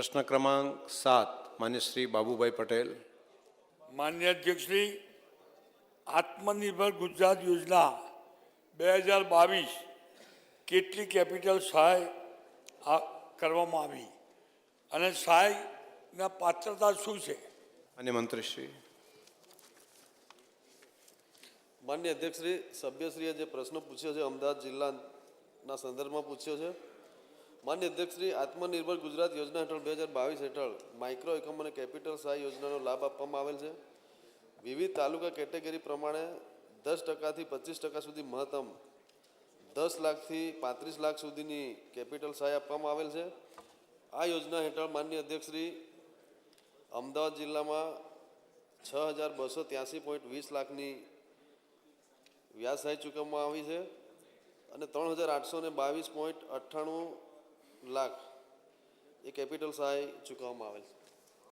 પ્રશ્ન ક્રમાંક 7 માન્ય શ્રી બાબુભાઈ પટેલ. માન્ય અધ્યક્ષશ્રી, આત્મનિર્ભર ગુજરાત યોજના 2022 કેટલી કેપિટલ સહાય કરવામાં આવી અને સહાયના પાત્રતા શું છે? માન્ય મંત્રીશ્રી. માન્ય અધ્યક્ષશ્રી, સભ્યશ્રીએ જે પ્રશ્ન પૂછ્યો છે અમદાવાદ જિલ્લાના સંદર્ભમાં પૂછ્યો છે. માન્ય અધ્યક્ષશ્રી, આત્મનિર્ભર ગુજરાત યોજના હેઠળ 2022 હેઠળ માઇક્રો એકમ અને કેપિટલ સહાય યોજનાનો લાભ આપવામાં આવેલ છે. વિવિધ તાલુકા કેટેગરી પ્રમાણે 10%થી 25% સુધી મહત્તમ 10 લાખથી 35 લાખ સુધીની કેપિટલ સહાય આપવામાં આવેલ છે. આ યોજના હેઠળ માન્ય અધ્યક્ષશ્રી અમદાવાદ જિલ્લામાં 6283.20 લાખની વ્યાજ સહાય ચૂકવવામાં આવી છે અને 3822.98 લાખ એ કેપિટલ સહાય ચૂકવવામાં આવેલ છે.